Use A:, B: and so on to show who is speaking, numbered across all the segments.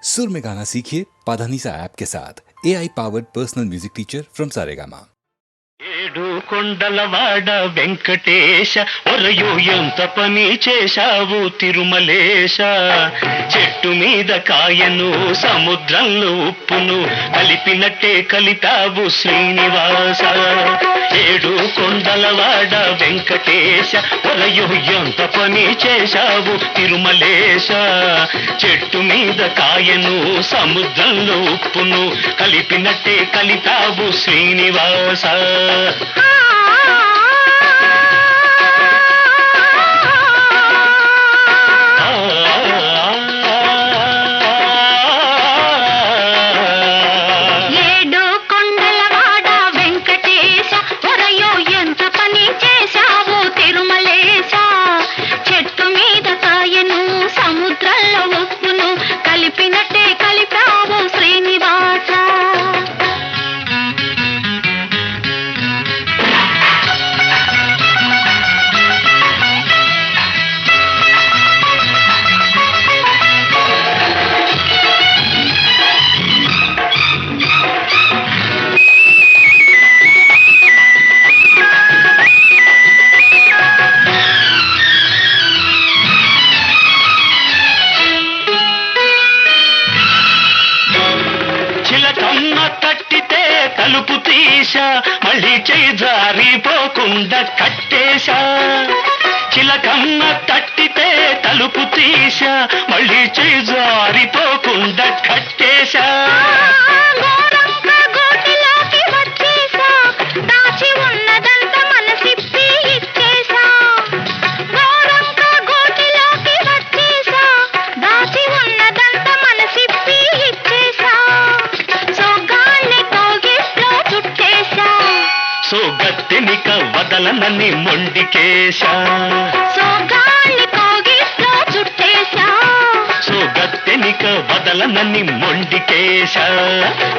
A: सुर में गाना सीखिए पाधानीसा ऐप के साथ AI powered personal music teacher from Saregama.
B: ఏడు కొండలవాడ వెంకటేశ ఒరయో ఎంత పని చేశావు తిరుమలేశ చెట్టు మీద కాయను సముద్రంలో ఉప్పును కలిపినట్టే కలిపావు శ్రీనివాస ఏడు కొండలవాడ వెంకటేశ ఒరయో ఎంత పని చేశావు తిరుమలేశ చెట్టు మీద కాయను సముద్రంలో ఉప్పును కలిపినట్టే కలిపావు శ్రీనివాస తలుపు తీశా మళ్ళీ చేయి జారిపోకుండా కట్టేశా చిలకమ్మ తట్టితే తలుపు తీశా మళ్ళీ చేయి జారిపోకుండా కట్టేశా సోగత్తెనిక వదలనని మొండికేశా సోగత్తెనిక వదలనని మొండికేశా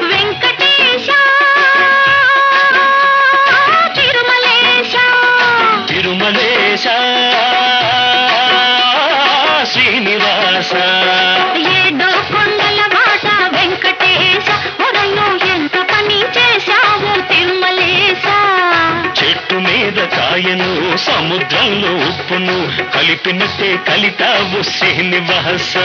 C: వెంకటేశ తిరుమలేశ
B: తిరుమలేశ శ్రీనివాస
C: ఏడు కొండల వాట వెంకటేశ ఒరయో ఎంత పని చేశావు తిరుమలేశ
B: చెట్టు మీద కాయను సముద్రంలో ఉప్పును కలిపినట్టే కలిపావు శ్రీనివాస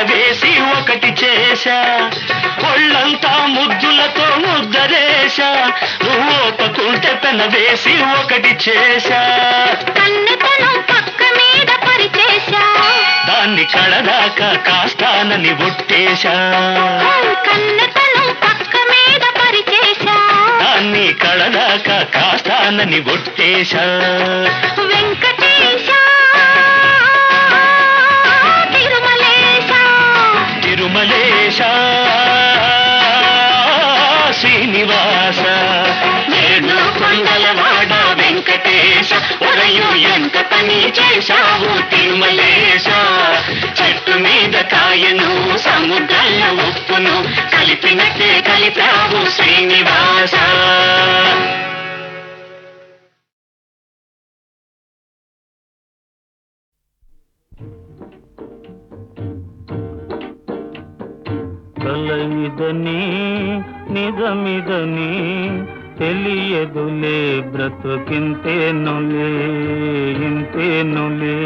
B: వేసి ఒకటి చేశా ఒళ్ళంతా ముద్దులతో ముద్దరేశా నువ్వు ఒప్పుకుంటే పెన వేసి ఒకటి చేశా
C: కన్నెతనం పక్క మీద పరిచేశా
B: దాన్ని కడదాకా కాస్తానని ఒట్టేశా
C: కన్నెతనం పక్క మీద పరిచేశా
B: దాన్ని కడదాకా కాస్తానని ఒట్టేశా
C: వెంకటేశ
B: తిరుమలేశ శ్రీనివాస ఏడు కొండలవాడ వెంకటేశ ఒరయు ఎంత పని చేశావు తిరుమలేశ చెట్టు మీద కాయను సముద్రంలో ఉప్పును కలిపినట్టే కలిపావు శ్రీనివాస
D: కలయిదని నిజమిదని తెలియదులే బ్రతుకింతేనులే ఇంతేనులే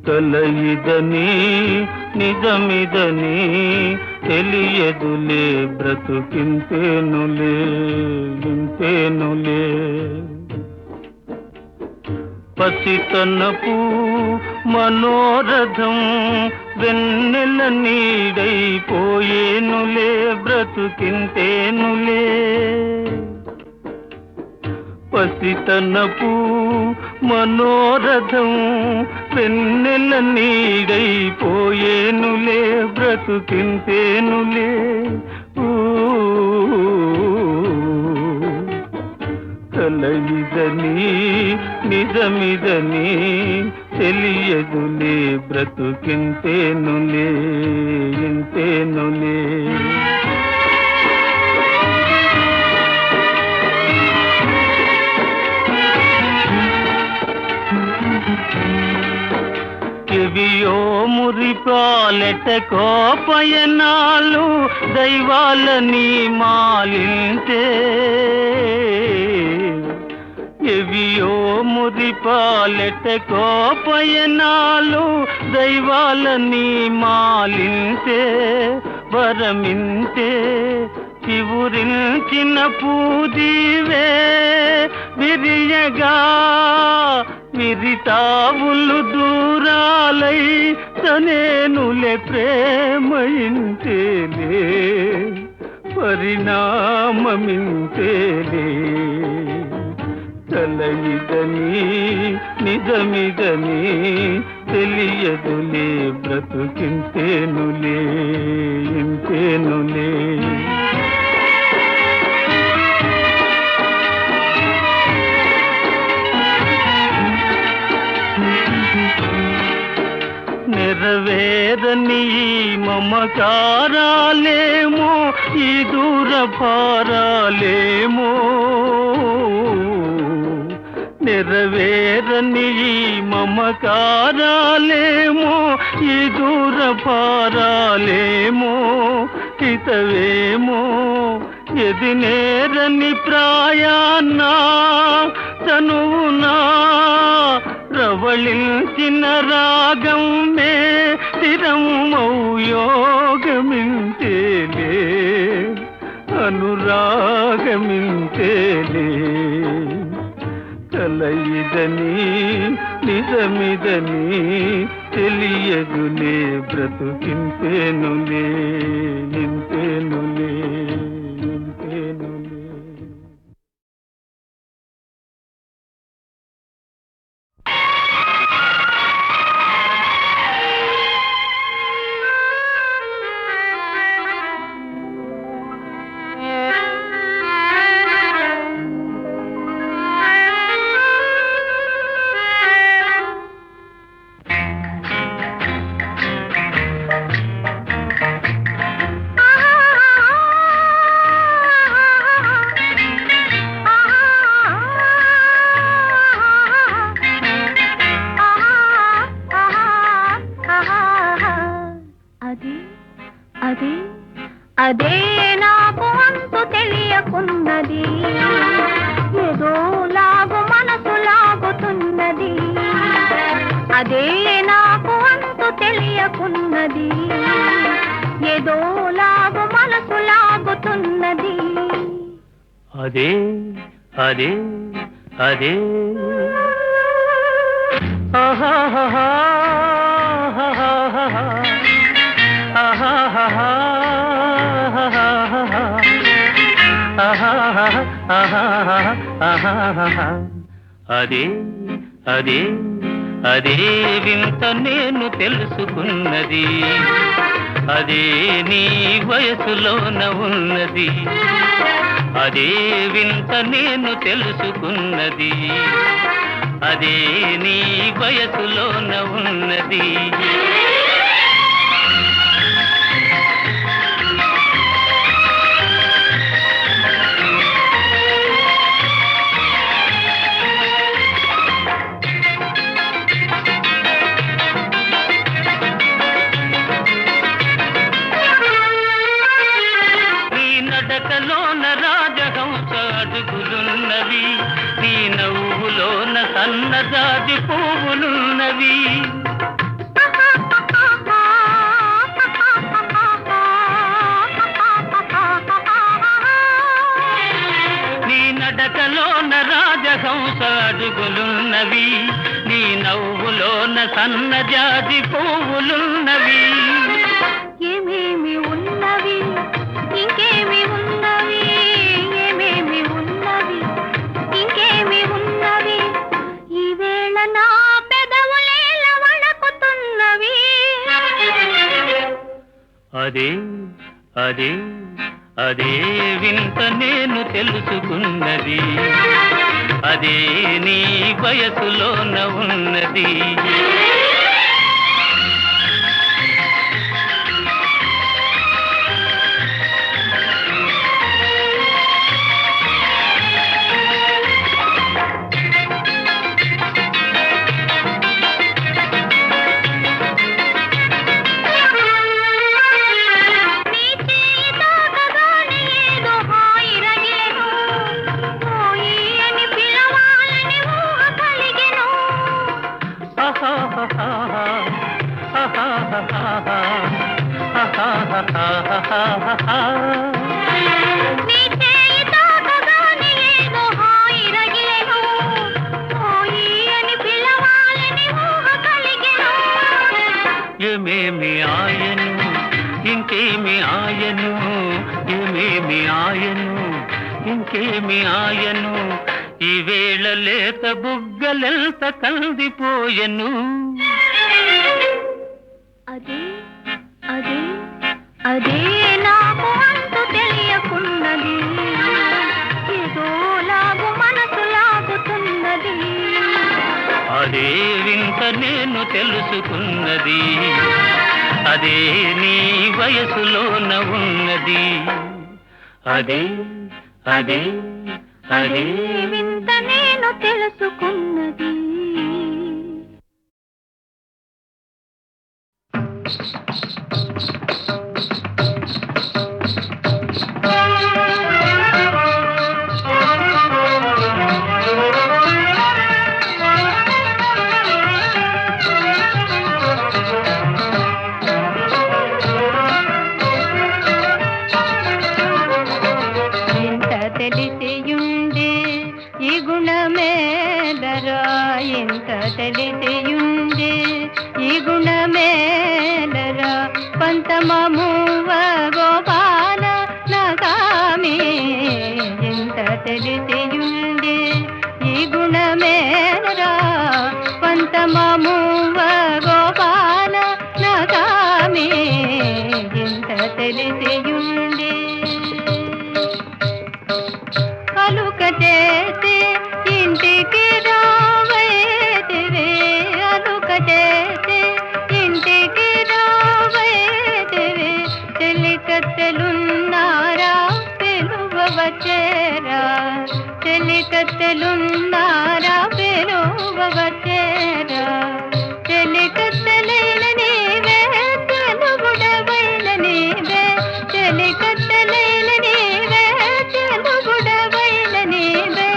D: కలయిదని నిజమిదని తెలియదులే బ్రతుకింతేనులే ఇంతేనులే పసితనపు మనోరథం వెన్నెల నీడైపోయేనులే బ్రతుకింతేనులే. పసితనపు మనోరథం వెన్నెల నీడైపోయేనులే బ్రతుకింతేనులే. కలయిదని నిజమిదని తెలియదులే బ్రతుకింతేనులే ఇంతేనులే. ఎవియో మురిపాలెట కోపయనాలు దైవాలని మాలింతే. ఎవియో మురిపాలెట కోపయనాలు దైవాలని మాలింతే. వరమింతే చివురించిన పూదీవే విరియగా విరితావులు దూరాలై తనేనులే ప్రేమయింతేలే పరిణామమింతేలే. కలయిదని నిజమిదని తెలియదులే బ్రతుకింతేనులే ఇంతేనులే. నెరవేరని మమకారాలేమో ఈ దూర భారాలేమో. నెరవేరని మమకారాలేమో ఈ దూర భారాలేమో. హితవేమో ఎది నేరని ప్రాయాన్నా తనువునా ప్రవళించిన రాగం మే స్థిరమౌ యోగమింతేలే అనురాగమింతేలే. కలయిదని నిజమిదని తెలియదులే బ్రతుకింతేనులే ఇంతేనులే ఇంతేనులే.
C: అదే నాకు అంతు తెలియకున్నది, ఏదో లాగు మనసు లాగుతున్నది. అదే నాకు అంతు తెలియకున్నది, ఏదో లాగు మనసు లాగుతున్నది.
D: అదే అదే అదే ఆహాహా అదే అదే అదే వింత నేను తెలుసుకున్నది, అదే నీ వయసులోన ఉన్నది. అదే వింత నేను తెలుసుకున్నది, అదే నీ వయసులోన ఉన్నది. నడకలోన రాజహంస అడుగులున్నవి, నీ నవ్వులోన సన్నజాజి పువ్వులున్నవి. నీ నడక నడకలోన రాజహంస అడుగులున్నవి, నీ నవ్వులోన సన్నజాజి పువ్వులున్నవి.
C: ఏమేమి ఉన్నవి ఇంకేమి ఉన్నవి, ఏమేమి ఉన్నవి ఇంకేమి ఉన్నవి, ఈవేళ నా పెదవులేల వణకుతున్నవి.
D: అదే అదే అదే వింత నేను తెలుసుకున్నది, అదే నీ వయసులోన ఉన్నది. ఏమేమి ఆయను ఇంకేమి ఆయను, ఏమేమి ఆయను ఇంకేమి ఆయను, ఈవేళ లేత బుగ్గలెంత కందిపోయెను.
C: అదే అదే అదే నాకు అంతు తెలియకున్నది, ఏదో లాగు మనసు లాగుతున్నది.
D: అదే వింత నేను తెలుసుకున్నది, అదే నీ వయసులోన ఉన్నది. అదే అదే
C: అదే వింత నేను తెలుసుకున్నది. తెలిసియుండే ఈ గుణమేలరా, ఎంత తెలిసియుండే ఈ గుణమేలరా, పంతమమువ గోపాల నగామి, ఎంత తెలిసియుండే ఈ గుణమేలరా, పంతమమువ గోపాల నగామి, ఎంత తెలిసియుండే. అలుక చేసి ఇంటికి రావైతివే, అలుక చేసి ఇంటికి రావైతివే, చెలికత్తెలున్నారా పిలువవచ్చేరా, చెలికత్తెలున్నారా పిలువవచ్చేరా, చెలికత్తెలైన నీవే తెలుగుడవైన నీవే, చెలికత్తెలైన నీవే తెలుగుడవైన నీవే,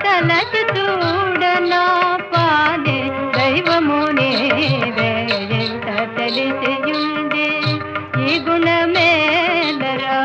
C: తలచి చూడనా పాలే దైవము నీవే, ఎంత తెలిసియుండే ఈ గుణమేలరా.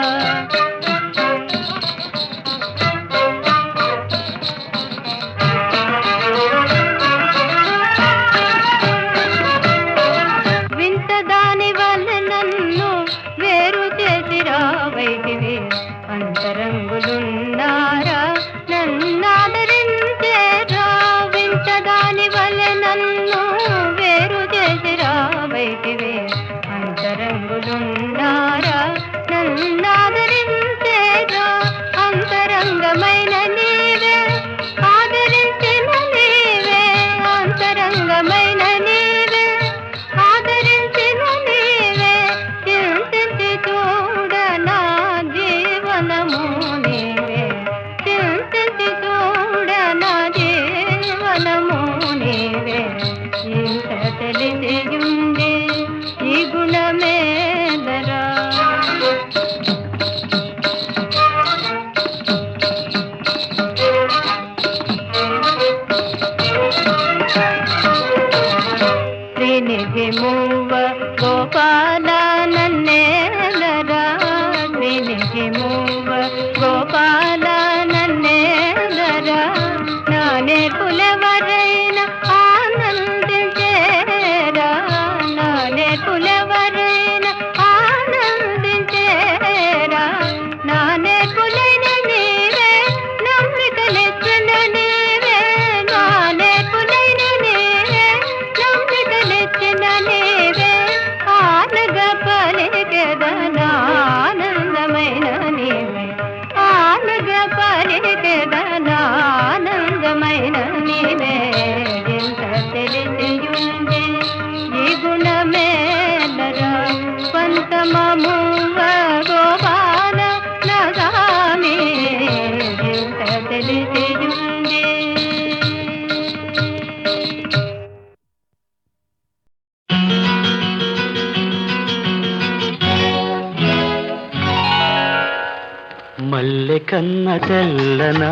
D: తెల్లనా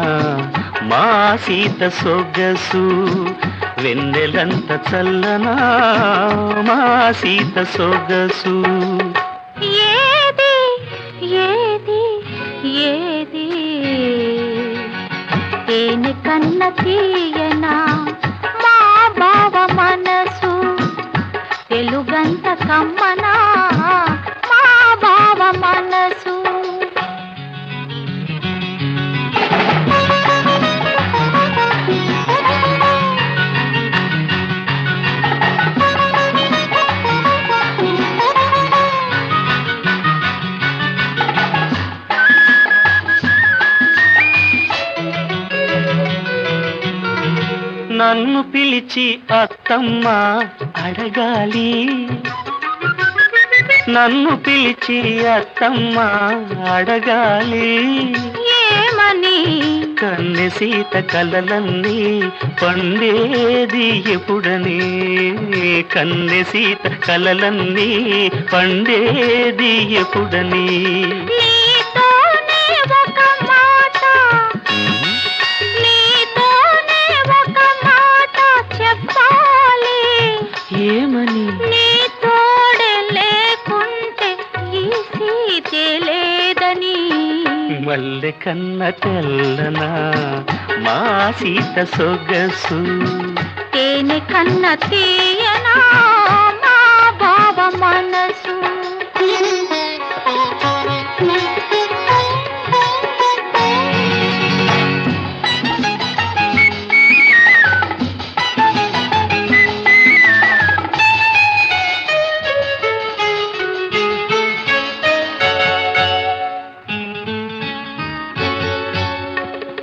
D: మా సీత సొగసు వెన్నెలంత చల్లనా మా సీత సొగసు
C: ఏది ఏది ఏది తేనె కన్న తీయనా మా బావ మనసు తెలుగంత కమ్మనా మా బావ మనసు
D: నన్ను పిలిచి అత్తమ్మ అడగాలి నన్ను పిలిచి అత్తమ్మ అడగాలి
C: ఏమని
D: కన్నె సీత కలలన్నీ పండేది ఎప్పుడని కన్నె సీత కలలన్నీ పండేది ఎప్పుడని
C: నీతోనే ఒక మాట నీతోనే ఒక మాట చెప్పాలి
D: ఏమని
C: నీ తోడే లేకుంటే ఈ సీతే లేదని
D: మల్లె కన్న తెల్లనా మా సీత సొగసు
C: తేనె కన్న తీయనా మా బావ మనసు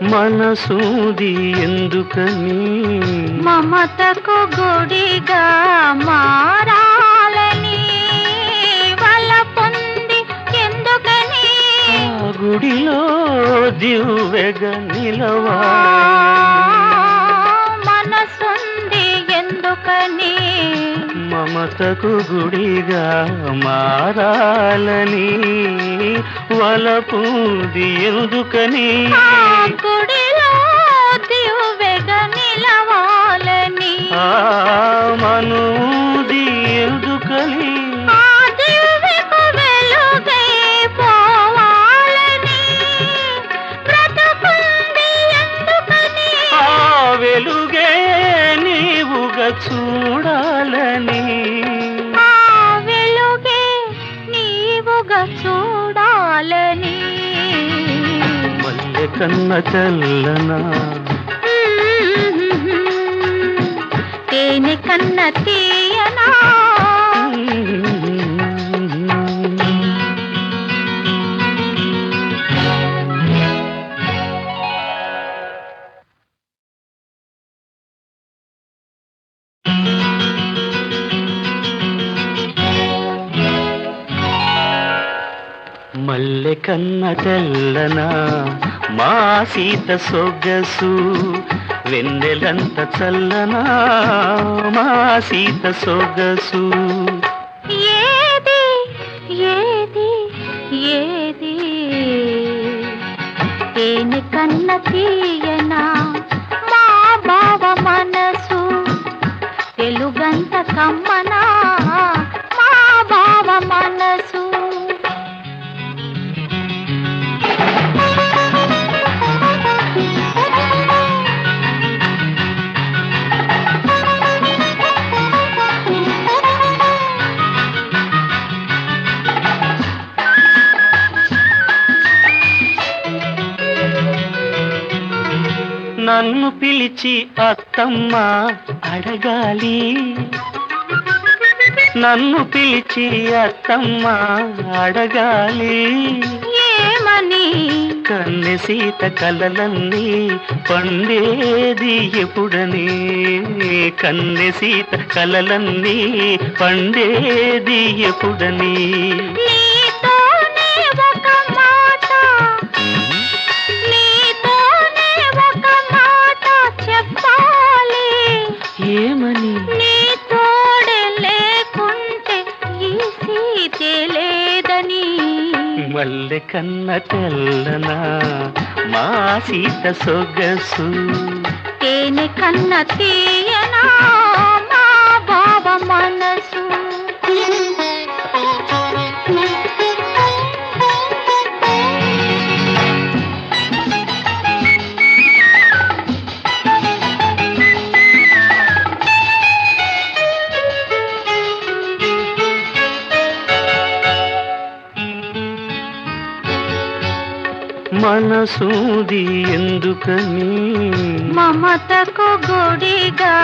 D: మనసూది ఎందుకని
C: మమతకు గుడిగా మారాలని వల పొంది ఎందుకని
D: ఆ గుడిలో దివ్వెగ నిలవా
C: మనసుంది ఎందుకని
D: మమతకు గుడిగా మారాలని వలపుది ఎందుకని
C: ఆ గుడిలో దివ్వెగ నిలవాలని
D: ఆ మనూది ఎందుకని
C: ఆ దివ్వెకు వెలుగై పోవాలని బ్రతుకుంది ఎందుకని
D: ఆ వెలుగే నీవుగా చూడాలని
C: ఆ వెలుగే నీవుగా చూడాలని
D: మల్లె కన్న చల్లనా
C: తేనె కన్న తీయనా
D: మల్లె కన్న తెల్లనా మా సీత సొగసు వెన్నెలంత చల్లనా మా సీత సొగసు
C: ఏది ఏది ఏది తేనె కన్న తీయనా మా బావ మనసు తెలుగంత కమ్మనా మా బావ మనసు
D: నన్ను పిలిచి అత్తమ్మ అడగాలి నన్ను పిలిచి అత్తమ్మ అడగాలి
C: ఏమని
D: కన్నె సీత కలలన్నీ పండేది ఎప్పుడని కన్నె సీత కలలన్నీ పండేది ఎప్పుడని
C: నీతోనే ఒక మాట నీతోనే ఒక మాట చెప్పాలి
D: ఏమని
C: నీ తోడే లేకుంటే ఈ సీతే లేదని
D: మల్లె కన్న తెల్లనా మా సీత సొగసు.
C: తేనె కన్న తీయనా మా బావ మనసు.
D: మనసూది ఎందుకని
C: మమతకు గుడిగా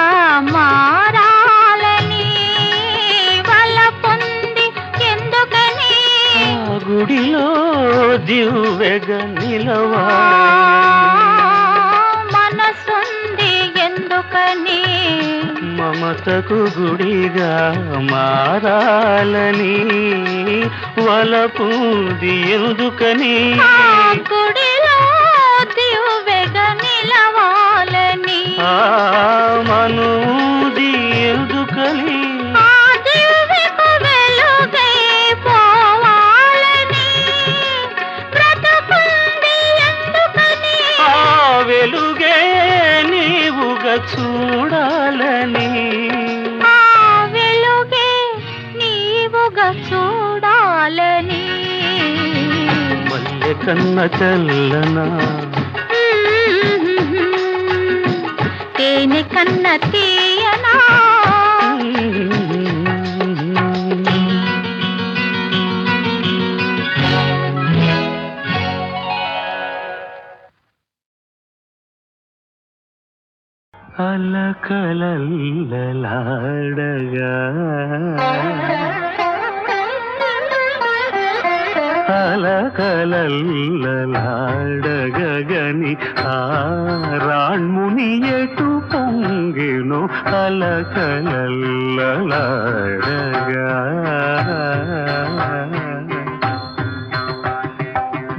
C: మారాలని వల పొంది ఎందుకని
D: ఆ గుడిలో దివ్వెగ నిలవా.
C: మనసుంది ఎందుకని
D: మమతకు గుడిగా మారాలని వలపుది ఎందుకని
C: గుడిలో దివ్వెగ నిలవాలని
D: ఆ మనూది ఎందుకని
C: ఆ దివ్వెకు వెలుగై పోవాలని బ్రతుకుంది ఎందుకని
D: ఆ వెలుగే నీవుగా చూడాలని
C: ఆ వెలుగే నీవుగా చూడాలని
D: మల్లె కన్న చల్లనా
C: తేనె కన్న తీయనా
D: అలకలల్లలాడగా అలకలల్లలాడగని ఆ రాణ్ముని ఎటు పొంగెను అలకలల్లలాడగా.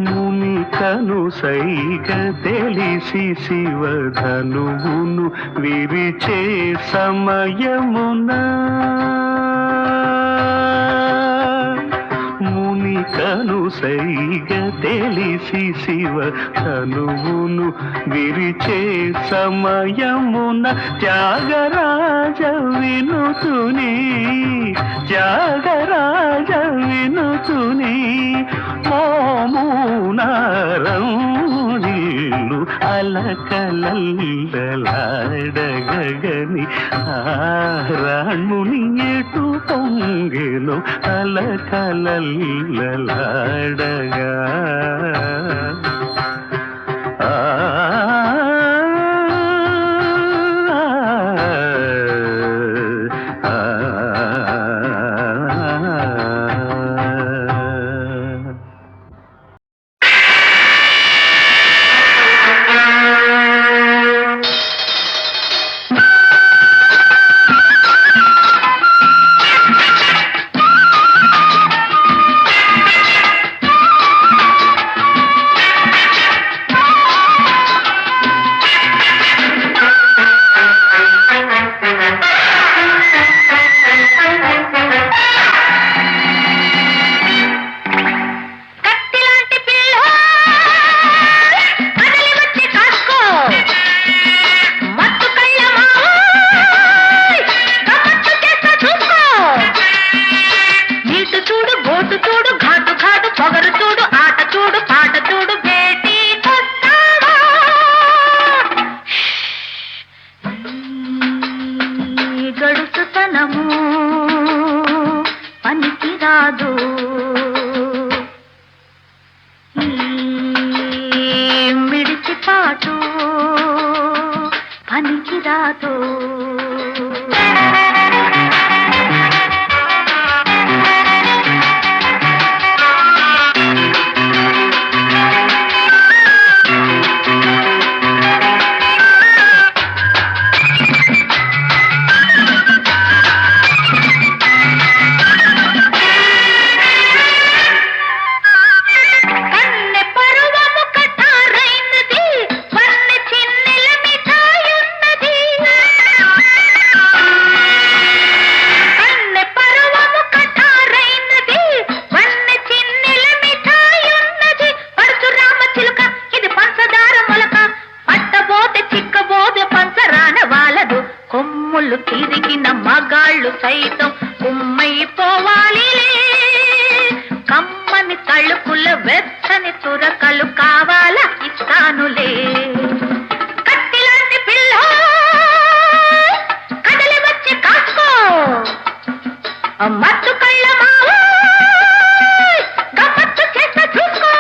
D: మునికను సైగ తెలిసి శివధనువును విరిచే సమయమున మునికను సైగ తెలిసి శివధనువును విరిచే సమయమున త్యాగరాజ వినుతుని త్యాగరాజ వినుతుని మోమునారంజిల్లు అలకలల్లలాడగని ఆ రాణ్ముని ఎటు పొంగెను అలకలల్లలాడగా.
C: తిరిగిన మగాళ్ళు సైతం కుమ్మైపోవాలి. కమ్మని తలుపుల వెచ్చని తురకలు కావాలా ఇస్తానులే. కత్తిలాంటి పిల్ల కదలి వచ్చి కాసుకో, మత్తు కళ్ళ మావా గమ్మత్తు చేస్తా చూసుకో.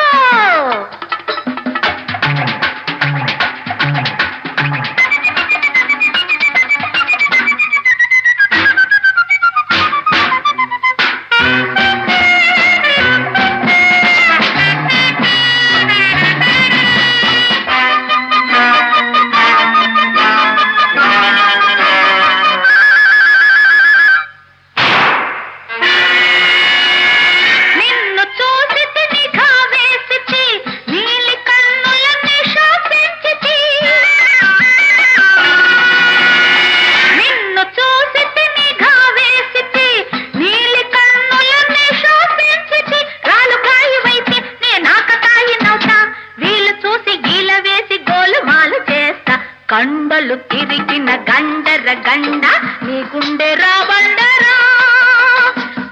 C: కండలు తిరిగిన గండర గండ నీ గుండె రాబండరా.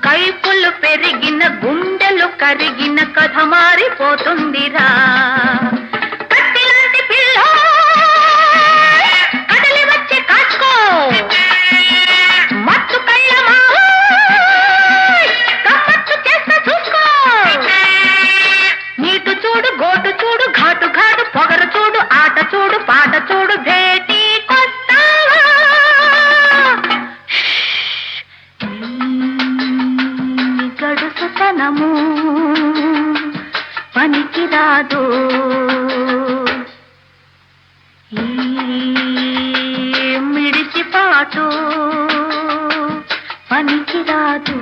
C: కైపులు పెరిగిన గుండెలు కరిగిన కథ మారిపోతుందిరా. కత్తిలాంటి పిల్ల కదలి వచ్చి కాసుకో, మత్తు కళ్ళ మావా గమ్మత్తు చేస్తా చూసుకో. నీటు చూడు గోటు చూడు ఘాటు ఘాటు పొగరు చూడు ఆట చూడు పాట చూడు భేటీ కొస్తావా. గడుసుతనము పనికి రాదు, ఈ మిడిసి పాటు పనికి రాదు.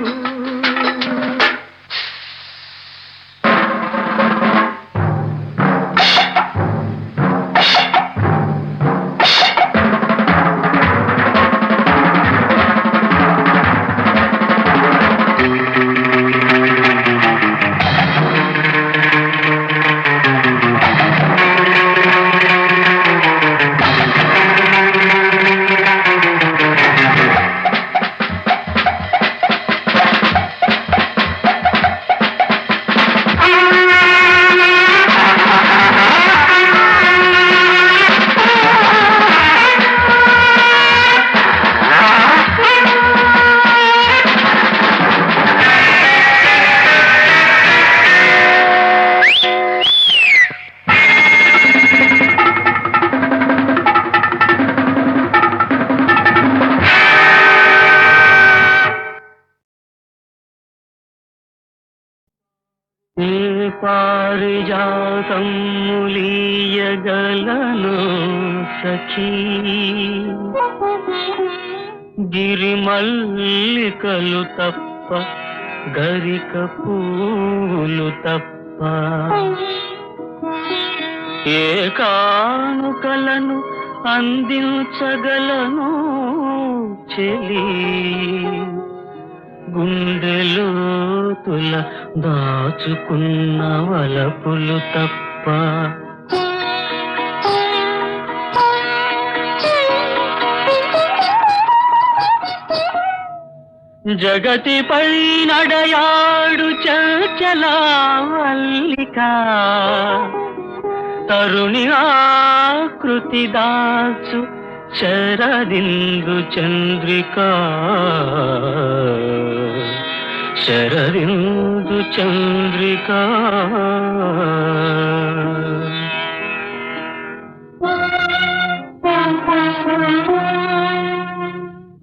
D: పారిజాతములీయగలను సఖీ, గిరిమల్లికలు తప్ప గరిక పూలు తప్ప, ఏ కానుకలను అందించగలను చెలి, గుండెలోతుల దాచుకున్న వలపులు తప్ప. జగతిపై నడయాడు చంచలా మల్లిక, తరుణి ఆకృతి దాచు శరదిందు చంద్రిక, శరదిందు చంద్రిక.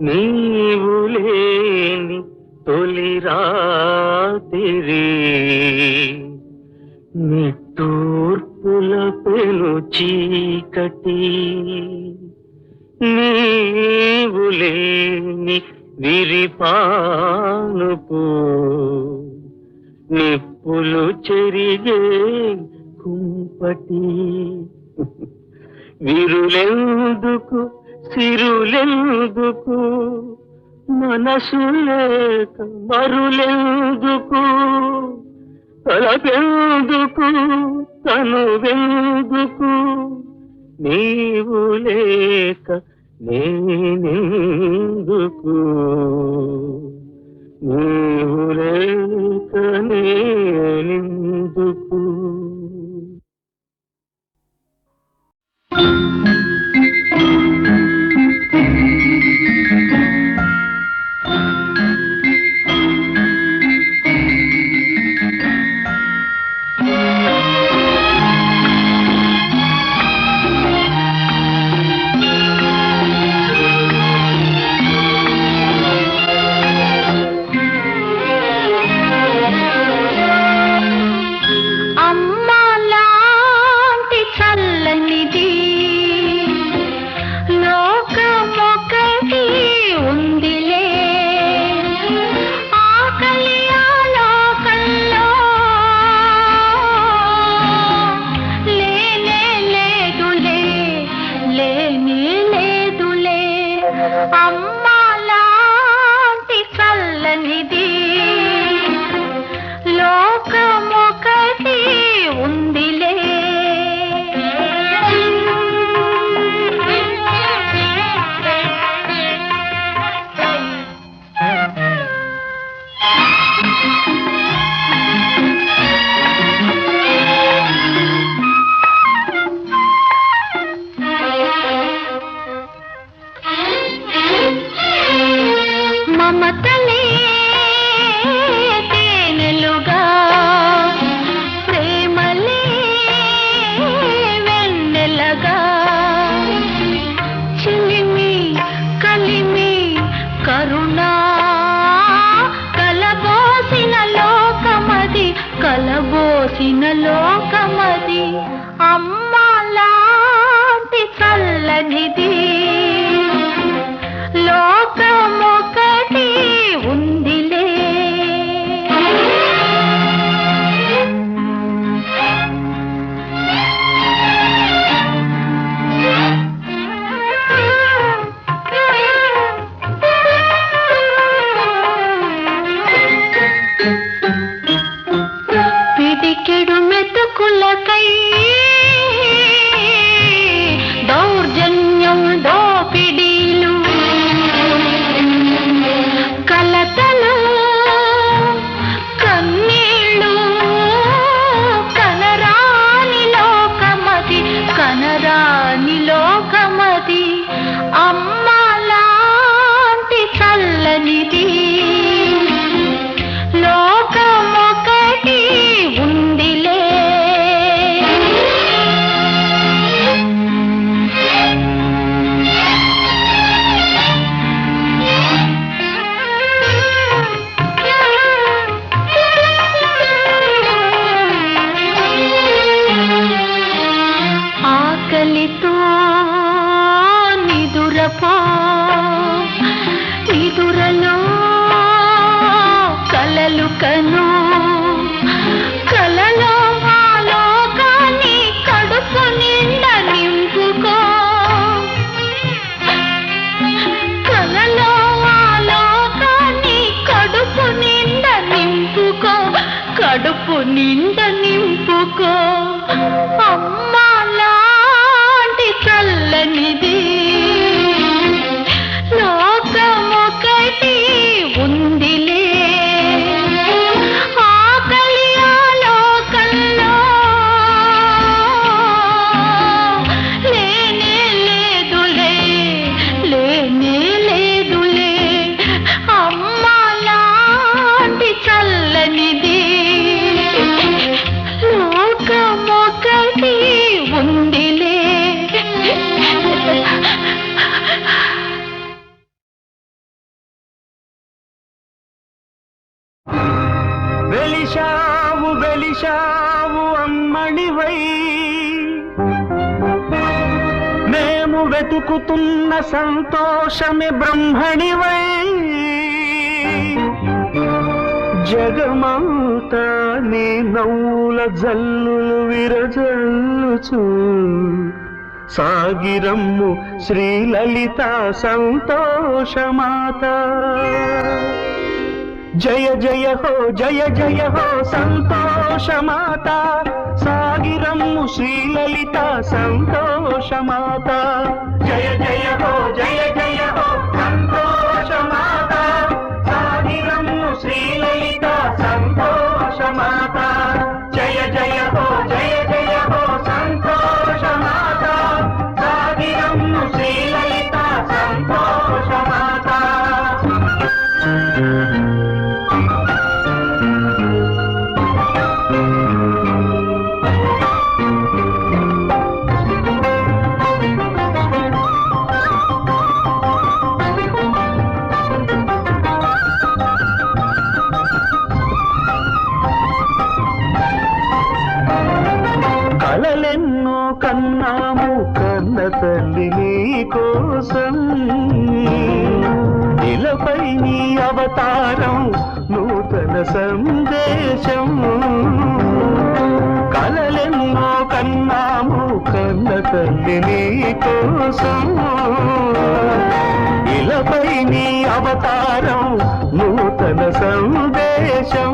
D: నీవు లేని తొలి రాత్రి, నిట్టూర్పుల పెను చీకటి, నీవు లేని విరిపానుపు, నిప్పులు చెరిగే కుంపటి, విరులెందుకు సిరులెందుకు, మనసు లేక మరులెందుకు, తలపెందుకు తనువెందుకు, నీవు లేక నేనెందుకు నీవు లేక నేనెందుకు
C: కలబోసిన లోకమది అమ్మలాంటి చల్లనిది లోకమొకటి ఉందిలే. పిడికెడు మెతుకులకై దౌర్జన్యం దోపిడీలు కలతలు కన్నీళ్ళు కనరాని లోకమది కనరాని లోకమది అమ్మలాంటి చల్లనిది లోకమొకటి ఉందిలే. ఆకలితో నిదురపో నిదురలో కలలు కను కలలో ఆ లోకాన్ని కడుపు నిండా నింపుకో కలలో ఆ లోకాన్ని కడుపు నిండా నింపుకో కడుపు నిండా నింపుకో అమ్మలాంటి చల్లనిది లోకమొకటి ఉందిలే. ఆకలి ఆ లోకంలో లేనే లేదులే లేనే లేదులే అమ్మలాంటి చల్లనిది లోకమొకటి ఉందిలే.
D: వెలిశావు వెలిశావు అమ్మణివై మేము వెతుకుతున్న సంతోషమే బ్రహ్మణివై జగమంతా నీ నవ్వుల జల్లులు విరజల్లుచు సాగిరమ్ము శ్రీలలిత సంతోషమాత. జయ జయ హో సంతోషమాత సాగిరమ్ము శ్రీలలిత సంతోషమాత జయ జయ హో జయ జయ హో సంతోషమాత సాగిరమ్ము శ్రీలలిత సంతోషమాత జయ జయ హో జయ జయ హో సంతోషమాత సాగిరమ్ము శ్రీలలిత సంతోషమాత కలలెన్నో కన్నాము కన్న తల్లి నీ కోసం ఇలపై నీ అవతారం నూతన సందేశం కలలెన్నో కన్నాము కన్న తల్లి నీ కోసం ఇలపై నీ అవతారం నూతన సందేశం